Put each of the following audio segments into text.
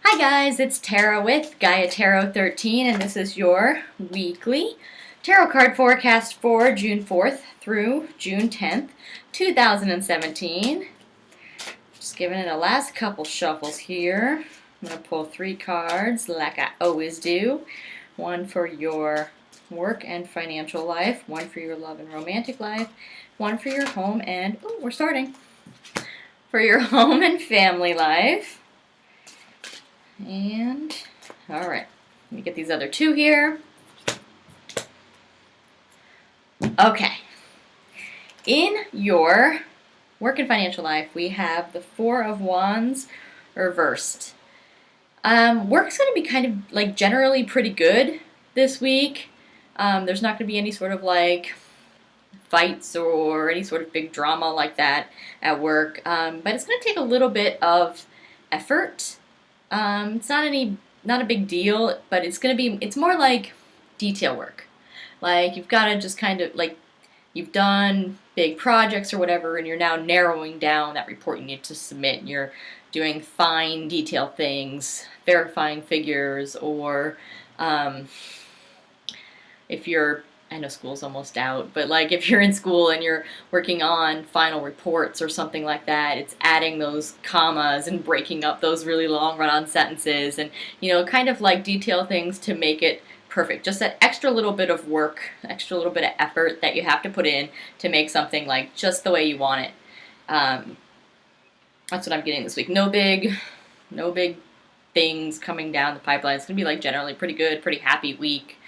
Hi guys, it's Tara with Gaia Tarot 13 and this is your weekly tarot card forecast for June 4th through June 10th, 2017. Just giving it a last couple shuffles here. I'm going to pull 3 cards like I always do. One for your work and financial life, one for your love and romantic life, one for your home and, we're starting, for your home and family life. And, all right, let me get these other 2 here. Okay, in your work and financial life, we have the 4 of Wands reversed. Work's going to be kind of like generally pretty good this week. There's not going to be any sort of like fights or any sort of big drama like that at work, but it's going to take a little bit of effort. It's not a big deal, but it's more like detail work. Like you've got to just kind of like, you've done big projects or whatever, and you're now narrowing down that report you need to submit. And you're doing fine detail things, verifying figures, or if you're, I know school's almost out, but like if you're in school and you're working on final reports or something like that, it's adding those commas and breaking up those really long run-on sentences and, kind of like detail things to make it perfect. Just that extra little bit of work, extra little bit of effort that you have to put in to make something like just the way you want it. That's what I'm getting this week. No big things coming down the pipeline. It's going to be like generally pretty good, pretty happy week.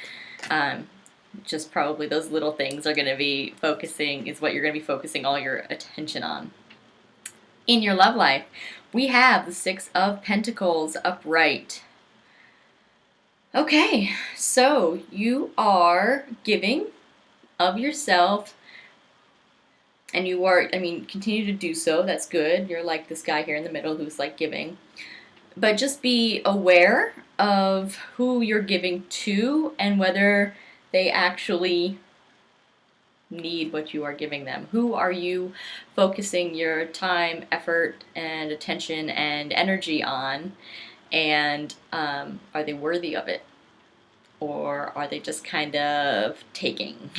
Just probably those little things are going to be is what you're going to be focusing all your attention on. In your love life, we have the 6 of Pentacles upright. Okay, so you are giving of yourself, and you are, continue to do so. That's good. You're like this guy here in the middle who's like giving. But just be aware of who you're giving to and whether they actually need what you are giving them. Who are you focusing your time, effort, and attention and energy on? And are they worthy of it? Or are they just kind of taking?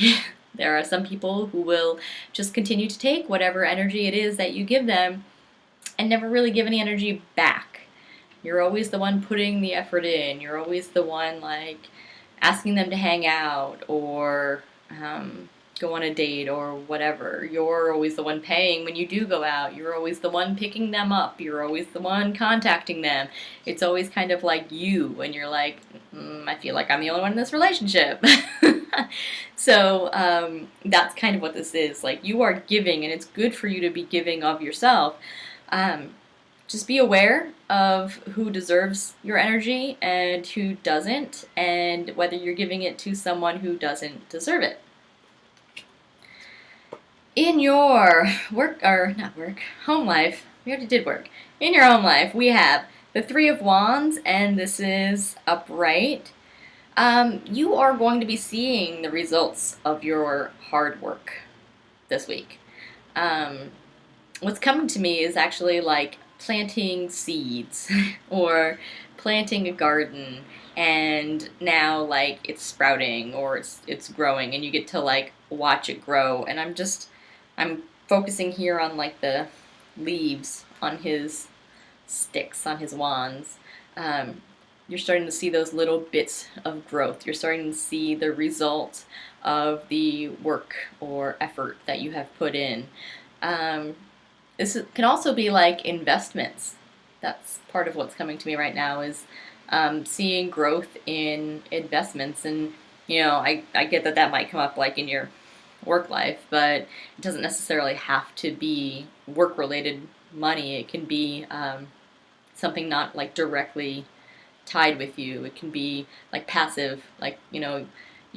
There are some people who will just continue to take whatever energy it is that you give them and never really give any energy back. You're always the one putting the effort in. You're always the one like asking them to hang out or go on a date or whatever. You're always the one paying when you do go out. You're always the one picking them up. You're always the one contacting them. It's always kind of like you, and you're like, I feel like I'm the only one in this relationship. So that's kind of what this is. Like, you are giving, and it's good for you to be giving of yourself. Just be aware of who deserves your energy and who doesn't, and whether you're giving it to someone who doesn't deserve it. In your home life, we already did work. In your home life, we have the 3 of Wands, and this is upright. You are going to be seeing the results of your hard work this week. What's coming to me is actually like planting seeds or planting a garden, and now like it's sprouting or it's growing, and you get to like watch it grow. And I'm focusing here on like the leaves on his sticks, on his wands. You're starting to see those little bits of growth. You're starting to see the result of the work or effort that you have put in. This can also be like investments. That's part of what's coming to me right now is seeing growth in investments. And, I get that might come up like in your work life, but it doesn't necessarily have to be work-related money. It can be something not like directly tied with you. It can be like passive, like, you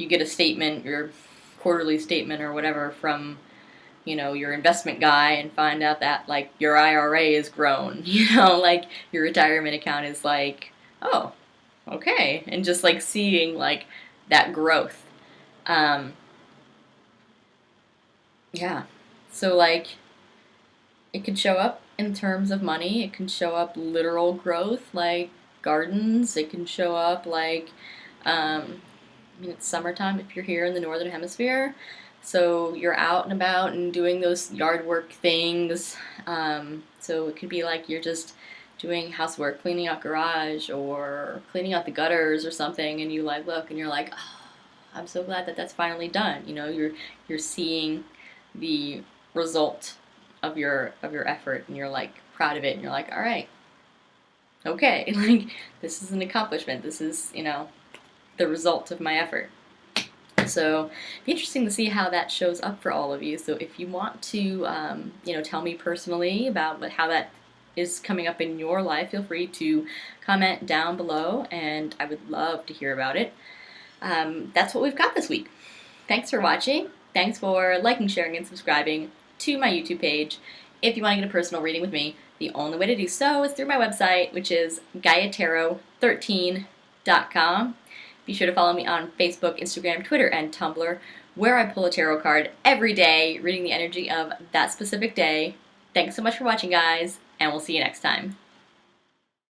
get a statement, your quarterly statement or whatever from your investment guy, and find out that like your IRA has grown, like your retirement account is like, oh, okay. And just like seeing like that growth. Yeah. So like it can show up in terms of money. It can show up literal growth, like gardens. It can show up like, I mean, it's summertime if you're here in the northern hemisphere, so you're out and about and doing those yard work things. So it could be like you're just doing housework, cleaning out garage or cleaning out the gutters or something, and you like look and you're like, oh, I'm so glad that that's finally done. You know, you're seeing the result of your effort, and you're like proud of it, and you're like, all right, okay, like this is an accomplishment. This is, you know, the result of my effort. So it'd be interesting to see how that shows up for all of you. So if you want to, you know, tell me personally about how that is coming up in your life, feel free to comment down below, and I would love to hear about it. That's what we've got this week. Thanks for watching. Thanks for liking, sharing, and subscribing to my YouTube page. If you want to get a personal reading with me, the only way to do so is through my website, which is GaiaTarot13.com. Be sure to follow me on Facebook, Instagram, Twitter, and Tumblr, where I pull a tarot card every day, reading the energy of that specific day. Thanks so much for watching, guys, and we'll see you next time.